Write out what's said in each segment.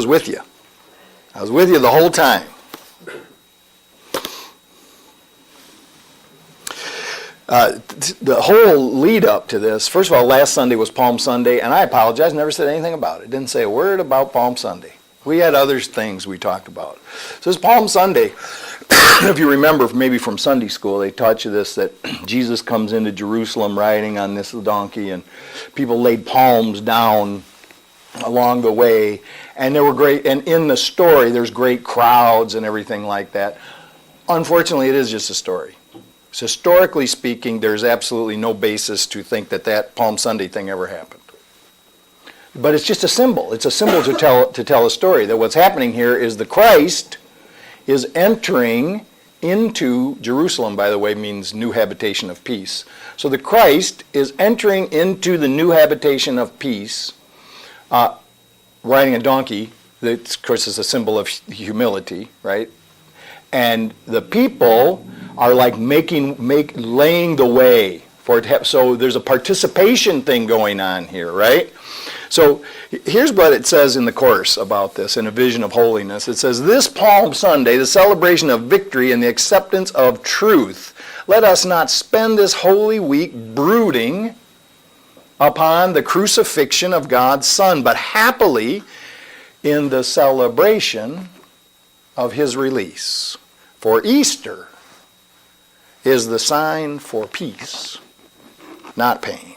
was with you. I was with you the whole time. The whole lead up to this, first of all, last Sunday was Palm Sunday, and I apologize, never said anything about it. Didn't say a word about Palm Sunday. We had other things we talked about. So it's Palm Sunday. If you remember, maybe from Sunday school, they taught you this, that Jesus comes into Jerusalem riding on this donkey, and people laid palms down along the way, and there were great, and in the story, there's great crowds and everything like that. Unfortunately, it is just a story. So historically speaking, there's absolutely no basis to think that that Palm Sunday thing ever happened. But it's just a symbol. It's a symbol to tell a story. That what's happening here is the Christ is entering into Jerusalem, by the way, means new habitation of peace. So the Christ is entering into the new habitation of peace, riding a donkey. That, of course, is a symbol of humility, right? And the people are like laying the way for it. So there's a participation thing going on here, right? So here's what it says in the course about this, in A Vision of Holiness. It says, this Palm Sunday, the celebration of victory and the acceptance of truth, let us not spend this holy week brooding upon the crucifixion of God's Son, but happily in the celebration of his release. For Easter is the sign for peace, not pain.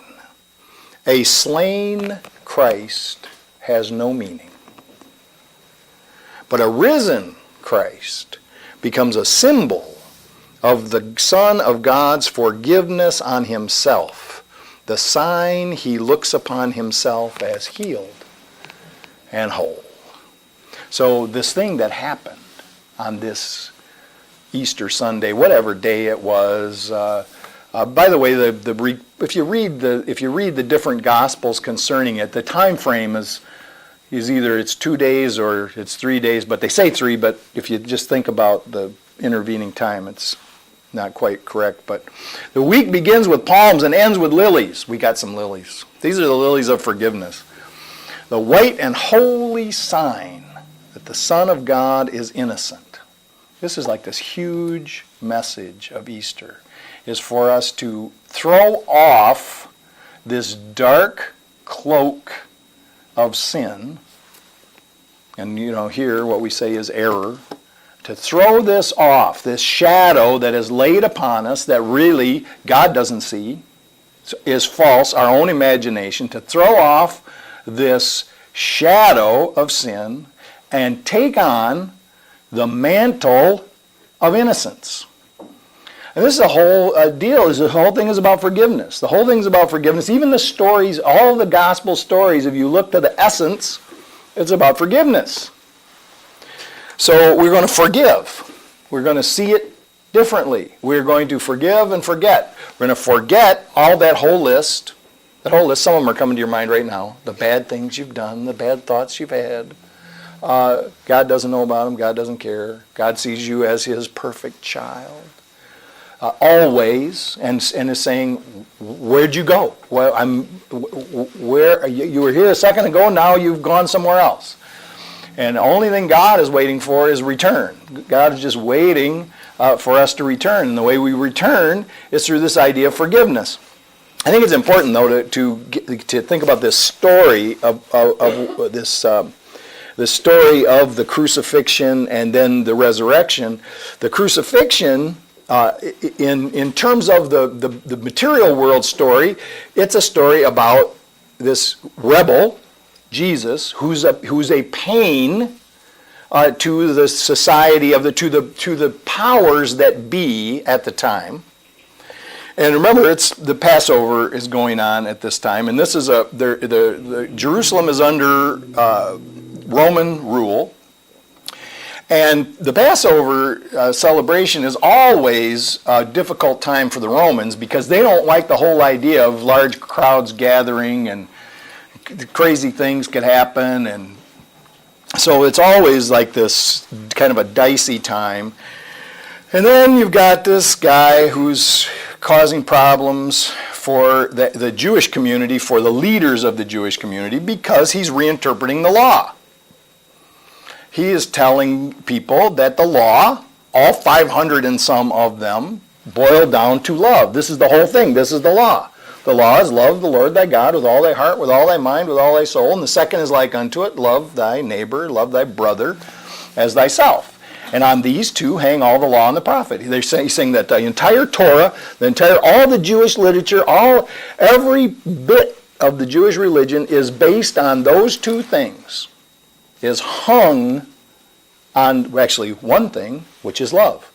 A slain Christ has no meaning. But a risen Christ becomes a symbol of the Son of God's forgiveness on himself, the sign he looks upon himself as healed and whole. So this thing that happened on this Easter Sunday, whatever day it was. By the way, if you read the different Gospels concerning it, the time frame is either it's 2 days or it's 3 days. But they say 3. But if you just think about the intervening time, it's not quite correct. But the week begins with palms and ends with lilies. We got some lilies. These are the lilies of forgiveness. The white and holy sign that the Son of God is innocent. This is like this huge message of Easter, is for us to throw off this dark cloak of sin, and here what we say is error, to throw this off, this shadow that is laid upon us that really God doesn't see, is false, our own imagination, to throw off this shadow of sin and take on the mantle of innocence. And this is the whole deal. The whole thing is about forgiveness. The whole thing is about forgiveness. Even the stories, all the gospel stories, if you look to the essence, it's about forgiveness. So we're going to forgive. We're going to see it differently. We're going to forgive and forget. We're going to forget all that whole list. Some of them are coming to your mind right now. The bad things you've done, the bad thoughts you've had. God doesn't know about them. God doesn't care. God sees you as his perfect child. Always, and is saying, where'd you go? Well, you were here a second ago, now you've gone somewhere else. And the only thing God is waiting for is return. God is just waiting for us to return. And the way we return is through this idea of forgiveness. I think it's important, though, to think about this story of this the story of the crucifixion and then the resurrection. The crucifixion, in terms of the material world story, it's a story about this rebel, Jesus, who's a pain to the society to the powers that be at the time. And remember, it's the Passover is going on at this time, and this is the Jerusalem is under Roman rule, and the Passover celebration is always a difficult time for the Romans because they don't like the whole idea of large crowds gathering and crazy things could happen, and so it's always like this kind of a dicey time. And then you've got this guy who's causing problems for the Jewish community, for the leaders of the Jewish community, because he's reinterpreting the law. he is telling people that the law, all 500 and some of them, boil down to love. This is the whole thing. This is the law. The law is love the Lord thy God with all thy heart, with all thy mind, with all thy soul. And the second is like unto it, love thy neighbor, love thy brother as thyself. And on these two hang all the law and the prophet. He's saying that the entire Torah, all the Jewish literature, every bit of the Jewish religion is based on those two things, is hung on actually one thing, which is love.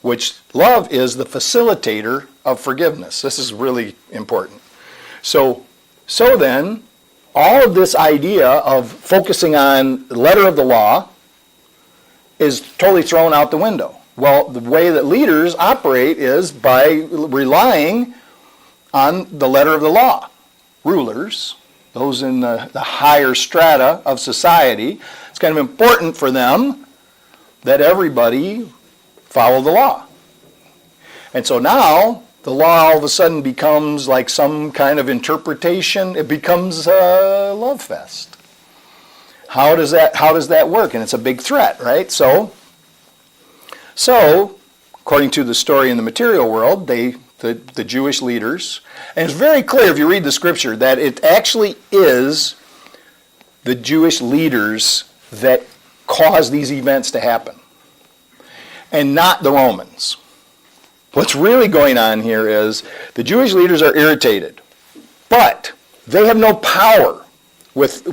Which love is the facilitator of forgiveness. This is really important. So then, all of this idea of focusing on the letter of the law is totally thrown out the window. Well, the way that leaders operate is by relying on the letter of the law. Rulers, those in the higher strata of society, it's kind of important for them that everybody follow the law. And so now, the law all of a sudden becomes like some kind of interpretation. It becomes a love fest. How does that work? And it's a big threat, right? So according to the story in the material world, the Jewish leaders, and it's very clear if you read the scripture that it actually is the Jewish leaders that cause these events to happen, and not the Romans. What's really going on here is the Jewish leaders are irritated, but they have no power with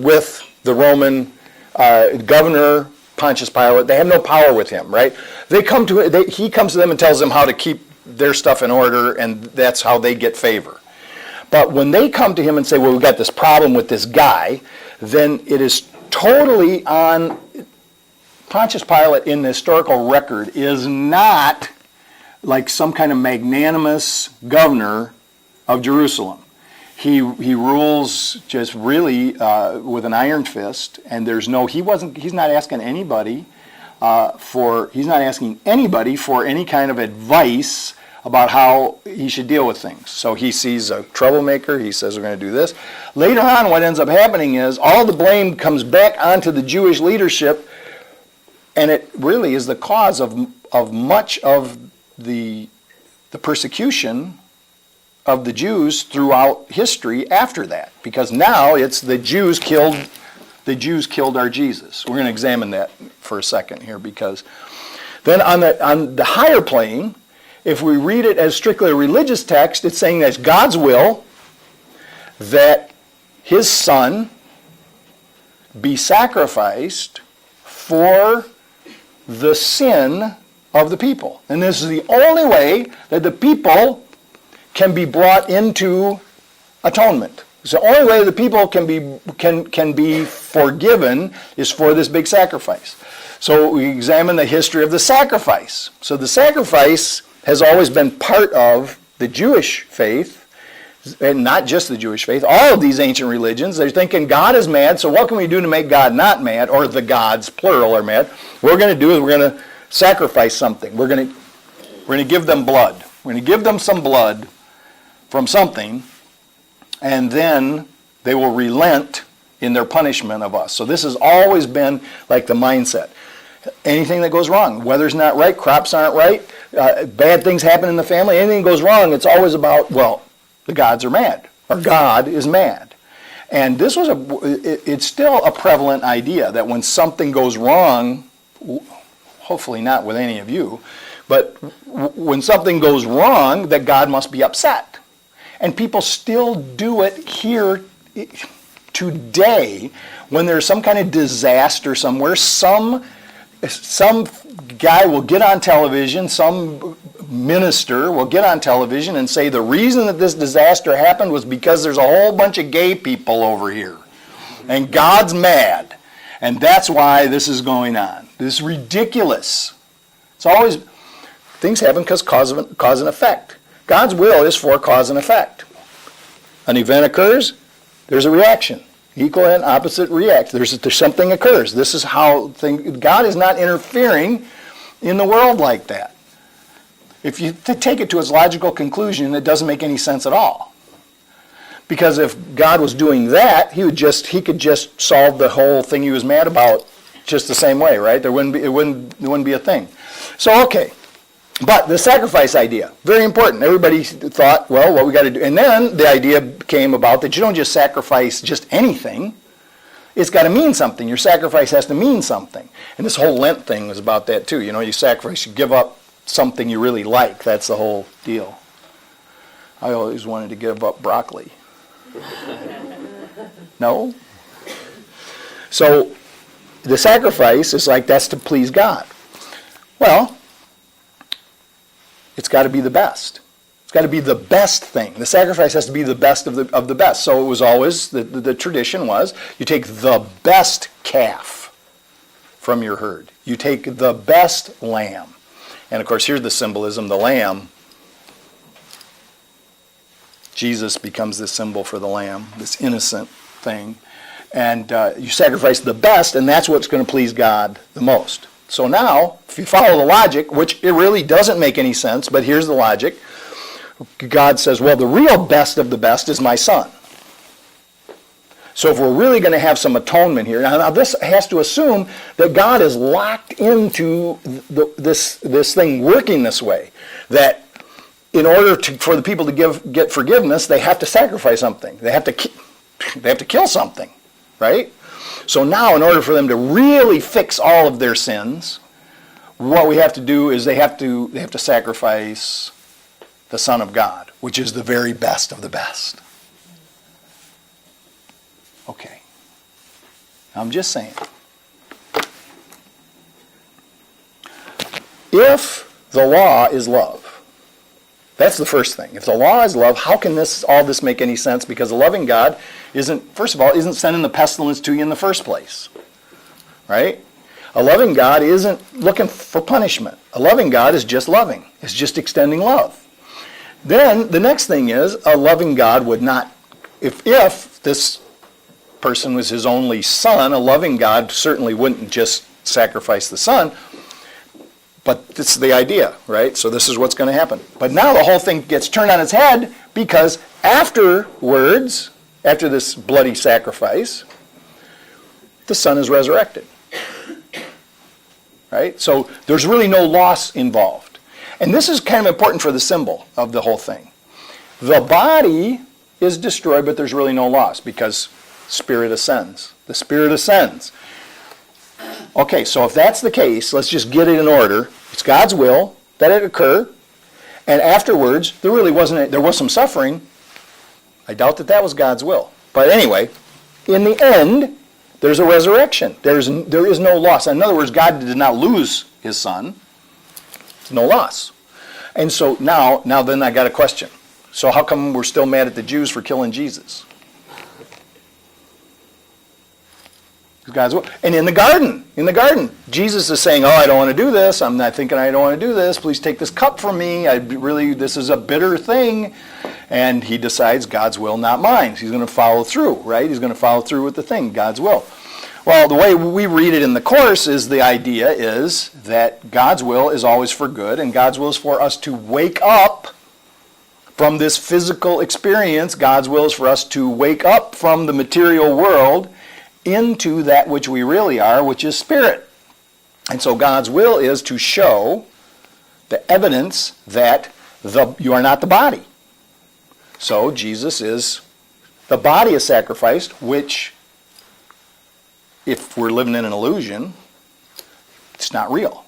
the Roman governor, Pontius Pilate. They have no power with him, right? He comes to them and tells them how to keep their stuff in order, and that's how they get favor. But when they come to him and say, well, we've got this problem with this guy, then it is totally on Pontius Pilate in the historical record is not like some kind of magnanimous governor of Jerusalem. He rules just really with an iron fist, and he's not asking anybody for any kind of advice about how he should deal with things. So he sees a troublemaker, he says we're going to do this. Later on, what ends up happening is all the blame comes back onto the Jewish leadership, and it really is the cause of much of the persecution of the Jews throughout history after that, because now it's the Jews killed our Jesus. We're going to examine that for a second here, because then on the higher plane, if we read it as strictly a religious text, it's saying that it's God's will that his son be sacrificed for the sin of the people. And this is the only way that the people can be brought into atonement. It's the only way the people can be forgiven is for this big sacrifice. So we examine the history of the sacrifice. So the sacrifice has always been part of the Jewish faith, and not just the Jewish faith, all of these ancient religions. They're thinking God is mad, so what can we do to make God not mad, or the gods, plural, are mad? What we're going to do is we're going to sacrifice something. We're going to give them blood. We're going to give them some blood from something, and then they will relent in their punishment of us. So this has always been like the mindset. Anything that goes wrong, weather's not right, crops aren't right, bad things happen in the family, anything goes wrong, it's always about, well, the gods are mad, or God is mad. And this was it's still a prevalent idea that when something goes wrong, hopefully not with any of you, but when something goes wrong, that God must be upset. And people still do it here today when there's some kind of disaster somewhere. Some guy will get on television, some minister will get on television and say the reason that this disaster happened was because there's a whole bunch of gay people over here. And God's mad. And that's why this is going on. This is ridiculous. It's always, things happen because cause and effect. God's will is for cause and effect. An event occurs, there's a reaction. Equal and opposite react. There's something occurs. This is how God is not interfering in the world like that. If you take it to its logical conclusion, it doesn't make any sense at all. Because if God was doing that, he could just solve the whole thing he was mad about just the same way, right? There wouldn't be a thing. So, okay. But the sacrifice idea, very important. Everybody thought, well, what we got to do. And then the idea came about that you don't just sacrifice just anything. It's got to mean something. Your sacrifice has to mean something. And this whole Lent thing was about that too. You know, you sacrifice, you give up something you really like. That's the whole deal. I always wanted to give up broccoli. No? So the sacrifice is like, that's to please God. Well, it's got to be the best. It's got to be the best thing. The sacrifice has to be the best of the best. So it was always, the tradition was, you take the best calf from your herd. You take the best lamb. And of course, here's the symbolism, the lamb. Jesus becomes this symbol for the lamb, this innocent thing. And you sacrifice the best, and that's what's going to please God the most. So now, if you follow the logic, which it really doesn't make any sense, but here's the logic. God says, well, the real best of the best is my son. So if we're really going to have some atonement here, now this has to assume that God is locked into this thing working this way, that in order for the people to get forgiveness, they have to sacrifice something. They have to kill something, right? So now, in order for them to really fix all of their sins, what we have to do is they have to sacrifice the Son of God, which is the very best of the best. Okay. I'm just saying. If the law is love, that's the first thing. If the law is love, how can all this make any sense? Because a loving God isn't sending the pestilence to you in the first place. Right? A loving God isn't looking for punishment. A loving God is just loving. It's just extending love. Then the next thing is, a loving God would not, if this person was his only son, a loving God certainly wouldn't just sacrifice the son. But it's the idea, right? So this is what's going to happen. But now the whole thing gets turned on its head, because afterwards, after this bloody sacrifice, the son is resurrected. Right? So there's really no loss involved. And this is kind of important for the symbol of the whole thing. The body is destroyed, but there's really no loss, because Spirit ascends. The Spirit ascends. Okay, so if that's the case, let's just get it in order. It's God's will that it occur, and afterwards there was some suffering. I doubt that was God's will. But anyway, in the end, there's a resurrection. There is no loss. In other words, God did not lose his son. There's no loss. And so now then I got a question. So how come we're still mad at the Jews for killing Jesus? God's will. And in the garden, Jesus is saying, oh, I don't want to do this. I'm not thinking I don't want to do this. Please take this cup from me. This is a bitter thing. And he decides God's will, not mine. He's going to follow through, right? He's going to follow through with the thing, God's will. Well, the way we read it in the Course is the idea is that God's will is always for good, and God's will is for us to wake up from this physical experience. God's will is for us to wake up from the material world into that which we really are, which is spirit. And so God's will is to show the evidence that you are not the body. So the body is sacrificed, which, if we're living in an illusion, it's not real.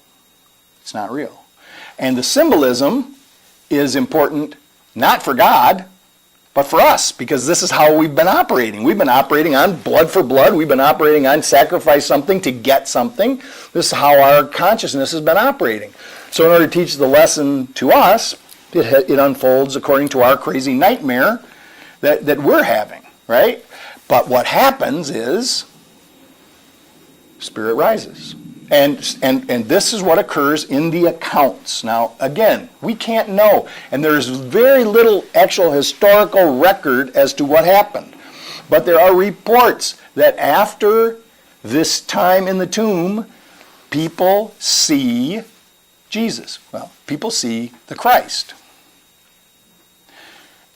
It's not real. And the symbolism is important not for God, but for us, because this is how we've been operating. We've been operating on blood for blood. We've been operating on sacrifice something to get something. This is how our consciousness has been operating. So in order to teach the lesson to us, it unfolds according to our crazy nightmare that we're having, right? But what happens is Spirit rises. And this is what occurs in the accounts. Now, again, we can't know. And there's very little actual historical record as to what happened. But there are reports that after this time in the tomb, people see Jesus. Well, people see the Christ.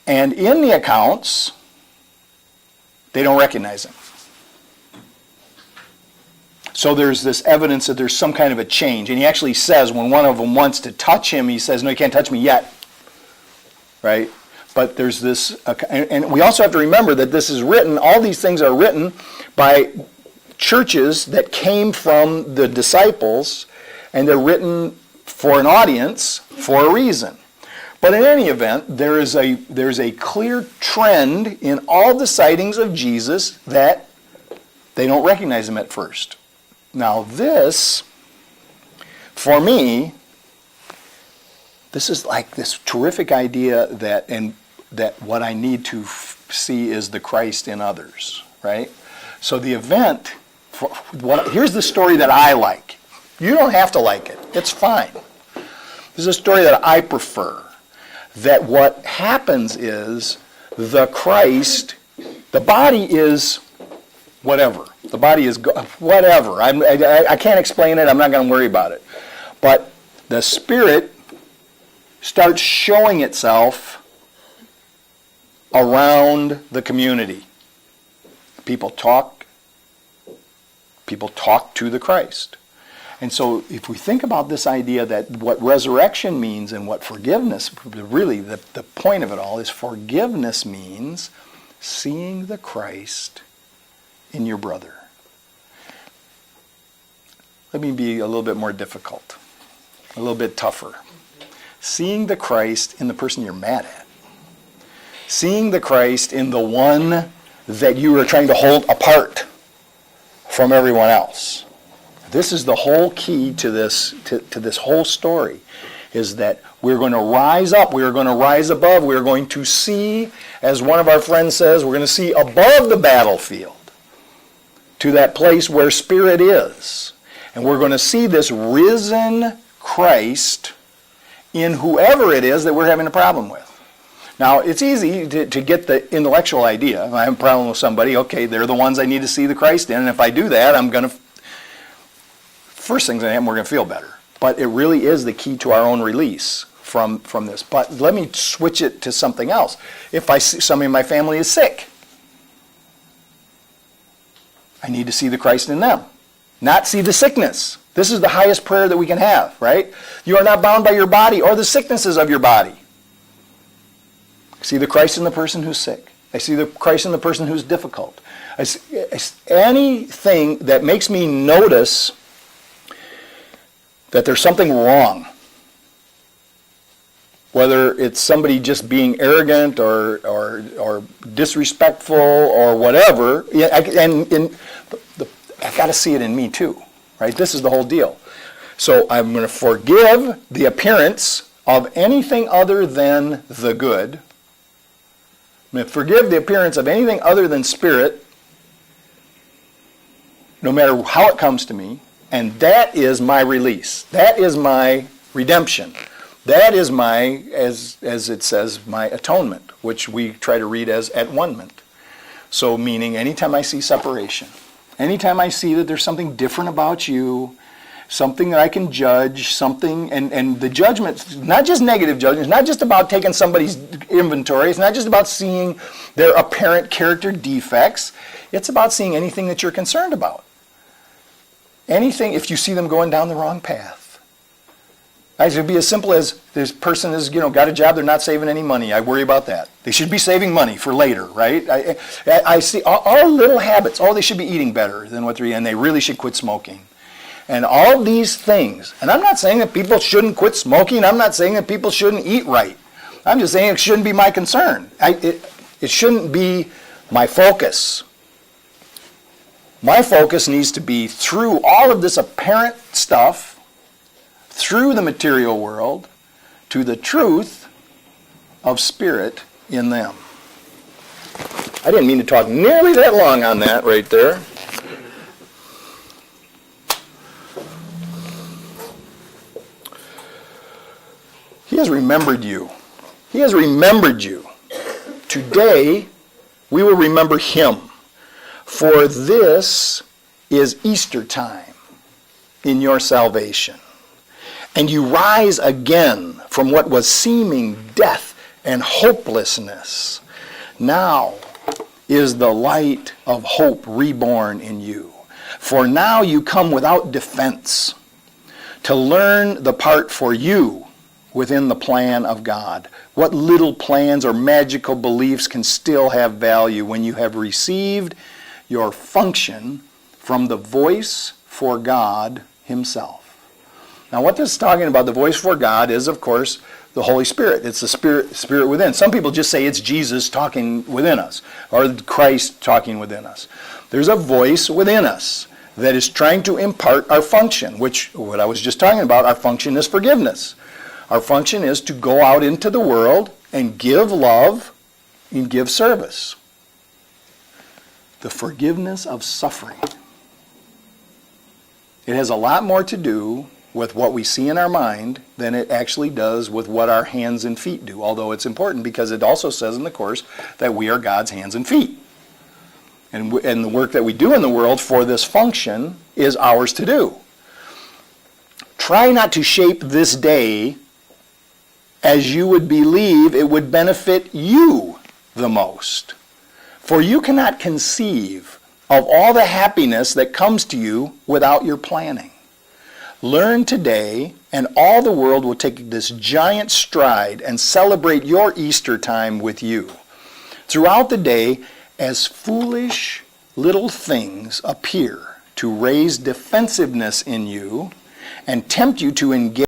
And in the accounts, they don't recognize him. So there's this evidence that there's some kind of a change. And he actually says, when one of them wants to touch him, he says, no, you can't touch me yet. Right? But there's this, and we also have to remember that this is written, all these things are written by churches that came from the disciples, and they're written for an audience for a reason. But in any event, there's a clear trend in all the sightings of Jesus that they don't recognize him at first. Now this, for me, this is like this terrific idea that what I need to see is the Christ in others, right? So the event, here's the story that I like. You don't have to like it. It's fine. This is a story that I prefer. That what happens is the Christ, the body is whatever. The body is whatever. I can't explain it. I'm not going to worry about it. But the Spirit starts showing itself around the community. People talk to the Christ. And so if we think about this idea that what resurrection means and what forgiveness, really the point of it all is forgiveness means seeing the Christ in your brother. Let me be a little bit more difficult, a little bit tougher. Seeing the Christ in the person you're mad at. Seeing the Christ in the one that you are trying to hold apart from everyone else. This is the whole key to this whole story, is that we're going to rise up, we're going to rise above, we're going to see, as one of our friends says, we're going to see above the battlefield to that place where Spirit is. And we're going to see this risen Christ in whoever it is that we're having a problem with. Now, it's easy to get the intellectual idea. If I have a problem with somebody, okay, they're the ones I need to see the Christ in, and if I do that, I'm going to, first thing's going to happen, we're going to feel better. But it really is the key to our own release from this. But let me switch it to something else. If I see somebody in my family is sick, I need to see the Christ in them, not see the sickness. This is the highest prayer that we can have, right? You are not bound by your body or the sicknesses of your body. I see the Christ in the person who's sick. I see the Christ in the person who's difficult. I see anything that makes me notice that there's something wrong. Whether it's somebody just being arrogant or disrespectful or whatever, I've got to see it in me too, right? This is the whole deal. So I'm going to forgive the appearance of anything other than the good. I'm going to forgive the appearance of anything other than Spirit, no matter how it comes to me, and that is my release. That is my redemption. That is my, as it says, my atonement, which we try to read as at-one-ment. So meaning anytime I see separation, anytime I see that there's something different about you, something that I can judge, something, and the judgment, not just negative judgment, it's not just about taking somebody's inventory, it's not just about seeing their apparent character defects, it's about seeing anything that you're concerned about. Anything, if you see them going down the wrong path. It would be as simple as this person has, got a job, they're not saving any money. I worry about that. They should be saving money for later, right? I see all little habits. Oh, they should be eating better than what they're eating, and they really should quit smoking. And all these things. And I'm not saying that people shouldn't quit smoking. I'm not saying that people shouldn't eat right. I'm just saying it shouldn't be my concern. It shouldn't be my focus. My focus needs to be through all of this apparent stuff, through the material world, to the truth of Spirit in them. I didn't mean to talk nearly that long on that right there. He has remembered you. He has remembered you. Today, we will remember Him. For this is Easter time in your salvation. And you rise again from what was seeming death and hopelessness. Now is the light of hope reborn in you. For now you come without defense to learn the part for you within the plan of God. What little plans or magical beliefs can still have value when you have received your function from the voice for God himself? Now what this is talking about, the voice for God, is of course the Holy Spirit. It's the Spirit within. Some people just say it's Jesus talking within us, or Christ talking within us. There's a voice within us that is trying to impart our function, which, what I was just talking about, our function is forgiveness. Our function is to go out into the world and give love and give service. The forgiveness of suffering. It has a lot more to do with what we see in our mind than it actually does with what our hands and feet do, although it's important because it also says in the Course that we are God's hands and feet. And the work that we do in the world for this function is ours to do. Try not to shape this day as you would believe it would benefit you the most. For you cannot conceive of all the happiness that comes to you without your planning. Learn today, and all the world will take this giant stride and celebrate your Easter time with you. Throughout the day, as foolish little things appear to raise defensiveness in you and tempt you to engage